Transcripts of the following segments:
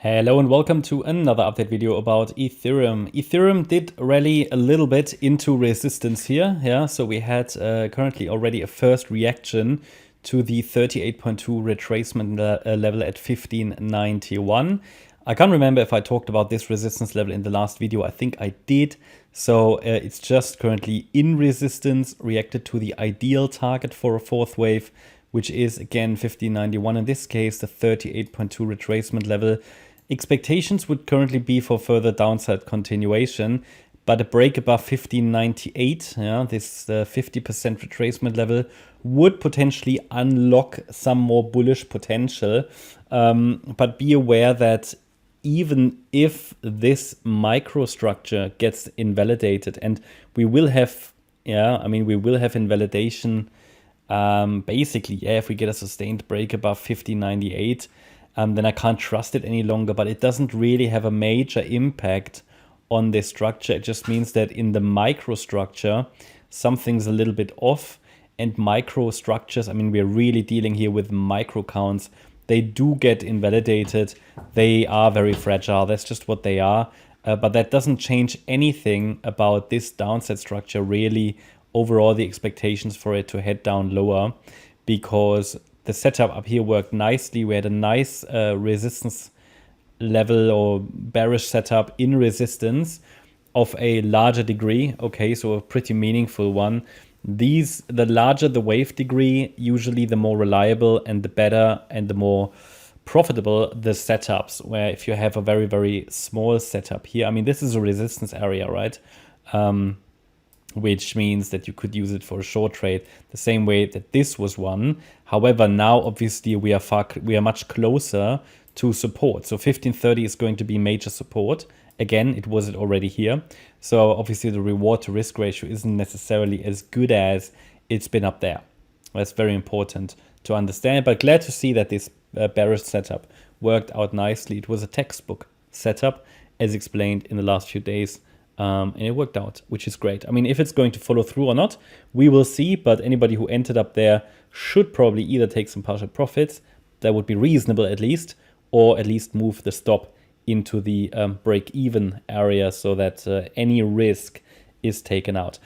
Hello and welcome to another update video about Ethereum. Ethereum did rally a little bit into resistance here. Yeah, so we had currently already a first reaction to the 38.2 retracement level at 1591. I can't remember if I talked about this resistance level in the last video. I think I did. So it's just currently in resistance, reacted to the ideal target for a fourth wave, which is again 1591, in this case the 38.2 retracement level. Expectations would currently be for further downside continuation, but a break above 1598, yeah, this 50% retracement level, would potentially unlock some more bullish potential. But be aware that even if this microstructure gets invalidated, and we will have, we will have invalidation. Basically, if we get a sustained break above 1598, then I can't trust it any longer, but it doesn't really have a major impact on this structure. It just means that in the microstructure, something's a little bit off, and microstructures, we're really dealing here with micro counts. They do get invalidated. They are very fragile. That's just what they are. But that doesn't change anything about this downside structure, really. Overall, the expectations for it to head down lower, because the setup up here worked nicely. We had a nice resistance level or bearish setup in resistance of a larger degree. Okay, so a pretty meaningful one. The larger the wave degree, usually the more reliable and the better and the more profitable the setups. Where if you have a very, very small setup here, this is a resistance area, right? Which means that you could use it for a short trade the same way that this was one. However, now obviously we are much closer to support. So 1530 is going to be major support. Again, it was already here. So obviously the reward to risk ratio isn't necessarily as good as it's been up there. That's very important to understand, but glad to see that this bearish setup worked out nicely. It was a textbook setup as explained in the last few days. And it worked out, which is great. If it's going to follow through or not, we will see. But anybody who entered up there should probably either take some partial profits, that would be reasonable at least, or at least move the stop into the break-even area so that any risk is taken out.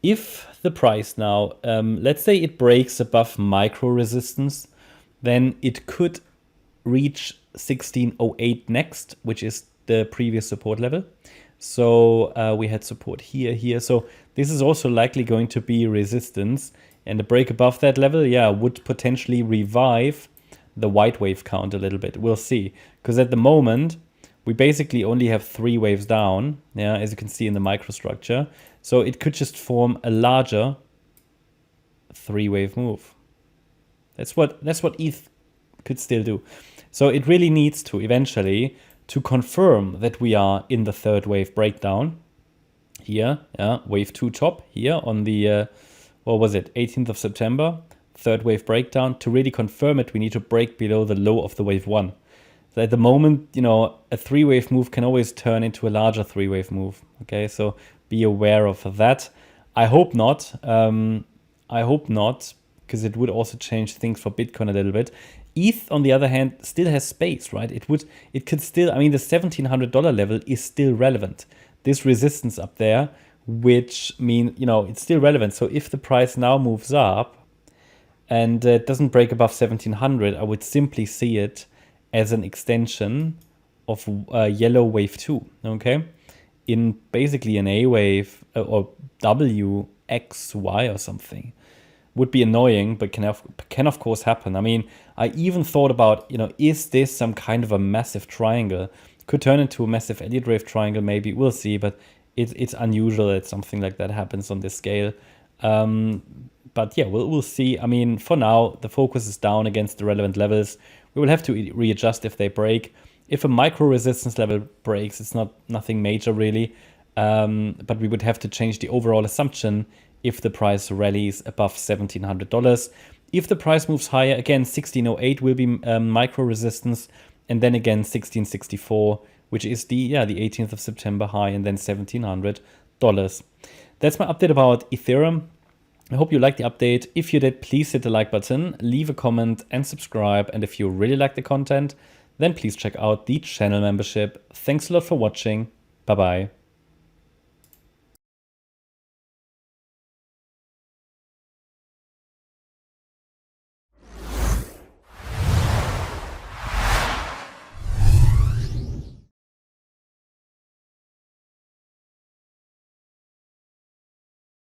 If the price now, let's say it breaks above micro resistance, then it could reach 1608 next, which is the previous support level. So we had support here. So this is also likely going to be resistance, and a break above that level, would potentially revive the white wave count a little bit. We'll see, because at the moment we basically only have 3 waves down, as you can see in the microstructure. So it could just form a larger 3-wave move. That's what ETH could still do. So it really needs to eventually to confirm that we are in the third wave breakdown here, wave 2 top here on the, 18th of September, third wave breakdown. To really confirm it, we need to break below the low of the wave 1. So at the moment, a 3-wave move can always turn into a larger 3-wave move. Okay, so be aware of that. I hope not, because it would also change things for Bitcoin a little bit. ETH, on the other hand, still has space, right? It could still, the $1,700 level is still relevant. This resistance up there, which means, it's still relevant. So if the price now moves up and doesn't break above 1700, I would simply see it as an extension of yellow wave 2, okay? In basically an A wave or W, X, Y or something. Would be annoying, but can of course happen. I even thought about, is this some kind of a massive triangle? Could turn into a massive Elliott Wave triangle, maybe. We'll see, but it's unusual that something like that happens on this scale. But yeah, we'll see. For now, the focus is down against the relevant levels. We will have to readjust if they break. If a micro resistance level breaks, it's nothing major really. But we would have to change the overall assumption if the price rallies above $1,700. If the price moves higher, again, 1608 will be micro resistance, and then again 1664, which is the 18th of September high, and then $1,700. That's my update about Ethereum. I hope you liked the update. If you did, please hit the like button, leave a comment and subscribe. And if you really like the content, then please check out the channel membership. Thanks a lot for watching. Bye bye.